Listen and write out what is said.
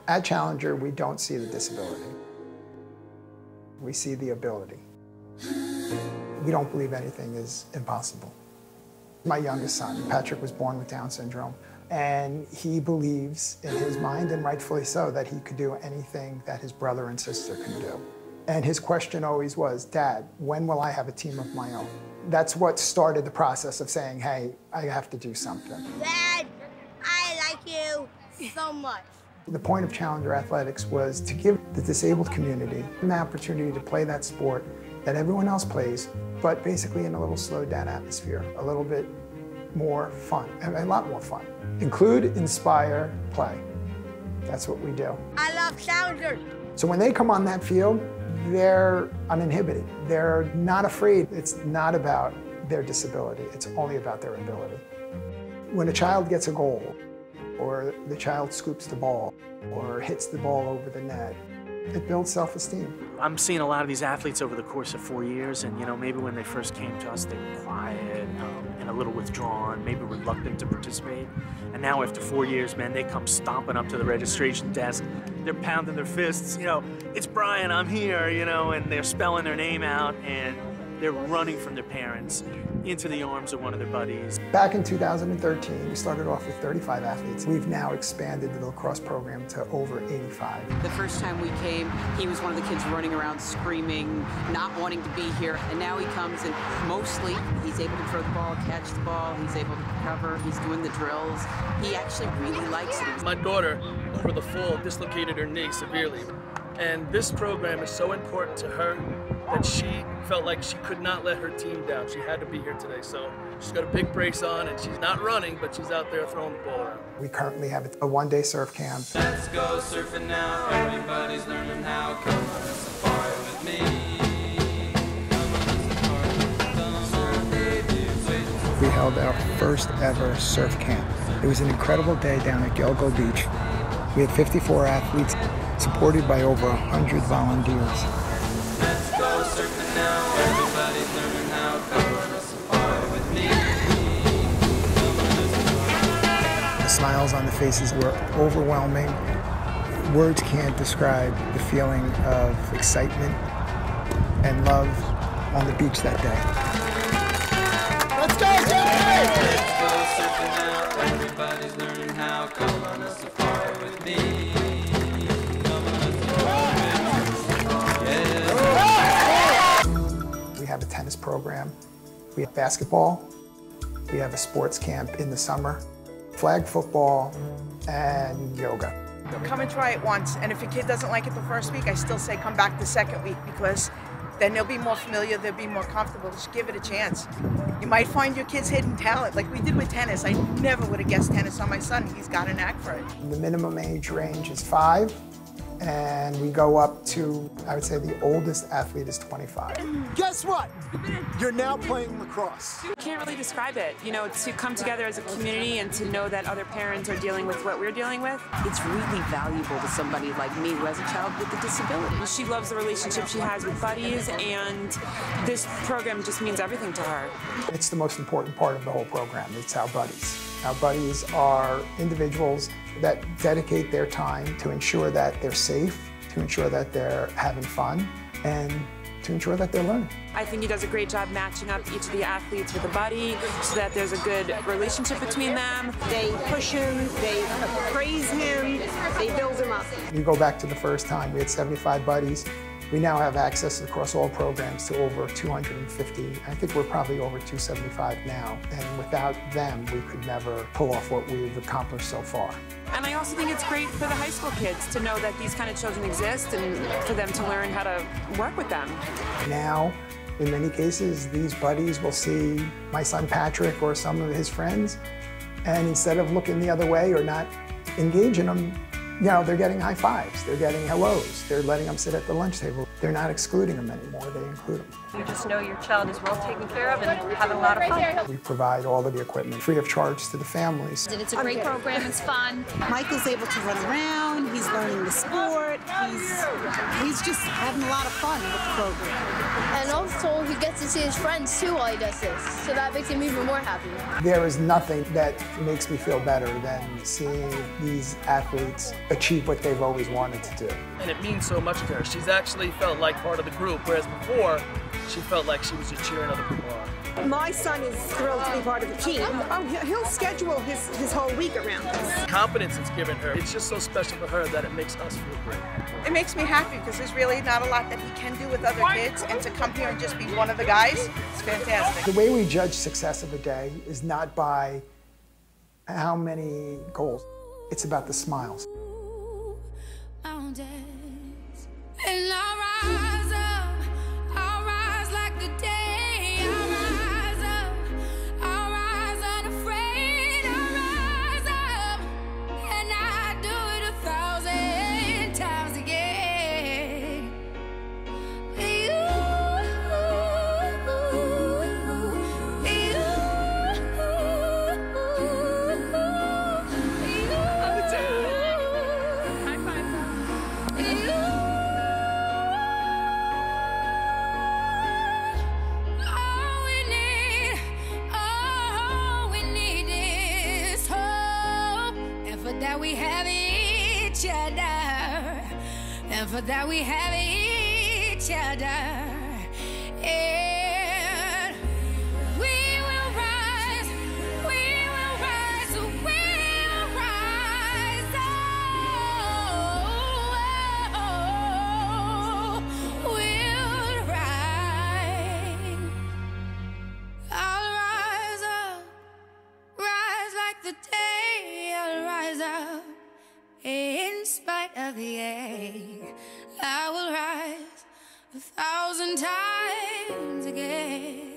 At Challenger, we don't see the disability. We see the ability. We don't believe anything is impossible. My youngest son, Patrick, was born with Down syndrome, and he believes in his mind, and rightfully so, that he could do anything that his brother and sister can do. And his question always was, Dad, when will I have a team of my own? That's what started the process of saying, hey, I have to do something. Dad, I like you so much. The point of Challenger Athletics was to give the disabled community an opportunity to play that sport that everyone else plays, but basically in a little slowed down atmosphere, a little bit more fun, a lot more fun. Include, inspire, play. That's what we do. I love Challenger. So when they come on that field, they're uninhibited. They're not afraid. It's not about their disability. It's only about their ability. When a child gets a goal, or the child scoops the ball, or hits the ball over the net, it builds self-esteem. I'm seeing a lot of these athletes over the course of 4 years, and maybe when they first came to us, they were quiet and a little withdrawn, maybe reluctant to participate. And now after 4 years, man, they come stomping up to the registration desk. They're pounding their fists, it's Brian, I'm here, and they're spelling their name out, and they're running from their parents into the arms of one of their buddies. Back in 2013, we started off with 35 athletes. We've now expanded the lacrosse program to over 85. The first time we came, he was one of the kids running around screaming, not wanting to be here. And now he comes and mostly he's able to throw the ball, catch the ball, he's able to cover, he's doing the drills. He actually really likes it. My daughter, for the fall, dislocated her knee severely. And this program is so important to her that she felt like she could not let her team down. She had to be here today. So she's got a big brace on, and she's not running, but she's out there throwing the ball around. We currently have a one-day surf camp. Let's go surfing now. Everybody's learning how. Come on a safari with me. We held our first ever surf camp. It was an incredible day down at Gilgo Beach. We had 54 athletes, supported by over 100 volunteers. Let's go surfing now. Everybody's learning how. Come on a safari with me. The smiles on the faces were overwhelming. Words can't describe the feeling of excitement and love on the beach that day. Let's go, Jimmy! Let's go surfing now. Everybody's learning how. Come on a safari with me. We have a tennis program, we have basketball, we have a sports camp in the summer, flag football, and yoga. Come and try it once, and if your kid doesn't like it the first week, I still say come back the second week, because then they'll be more familiar, they'll be more comfortable. Just give it a chance. You might find your kid's hidden talent, like we did with tennis. I never would have guessed tennis on my son. He's got a knack for it. The minimum age range is 5. And we go up to, I would say the oldest athlete is 25. Guess what? You're now playing lacrosse. I can't really describe it. To come together as a community and to know that other parents are dealing with what we're dealing with. It's really valuable to somebody like me who has a child with a disability. She loves the relationship she has with buddies, and this program just means everything to her. It's the most important part of the whole program. It's our buddies. Our buddies are individuals that dedicate their time to ensure that they're safe, to ensure that they're having fun, and to ensure that they're learning. I think he does a great job matching up each of the athletes with a buddy so that there's a good relationship between them. They push him, they praise him, they build him up. You go back to the first time, we had 75 buddies. We now have access across all programs to over 250. I think we're probably over 275 now. And without them, we could never pull off what we've accomplished so far. And I also think it's great for the high school kids to know that these kind of children exist and for them to learn how to work with them. Now, in many cases, these buddies will see my son Patrick or some of his friends, and instead of looking the other way or not engaging them, they're getting high fives, they're getting hellos, they're letting them sit at the lunch table. They're not excluding them anymore, they include them. You just know your child is well taken care of and having a lot of fun. We provide all of the equipment free of charge to the families. It's a great program, it's fun. Michael's able to run around, he's learning the sport, he's just having a lot of fun with the program. And also, he gets to see his friends too while he does this, so that makes him even more happy. There is nothing that makes me feel better than seeing these athletes achieve what they've always wanted to do. And it means so much to her. She's actually felt like part of the group, whereas before, she felt like she was just cheering other people on. My son is thrilled to be part of the team. He'll schedule his whole week around this. Confidence it's given her, it's just so special for her that it makes us feel great. It makes me happy because there's really not a lot that he can do with other kids, and to come here and just be one of the guys, it's fantastic. The way we judge success of a day is not by how many goals, it's about the smiles. And I'll rise like the day. I'll rise unafraid. I'll rise up, and I do it 1,000 times again. That we have each other, and for that we have each other, and we will rise, we'll rise, we'll rise. I'll rise up, rise like the day. I'll rise up in spite of the ache. I will rise 1,000 times again.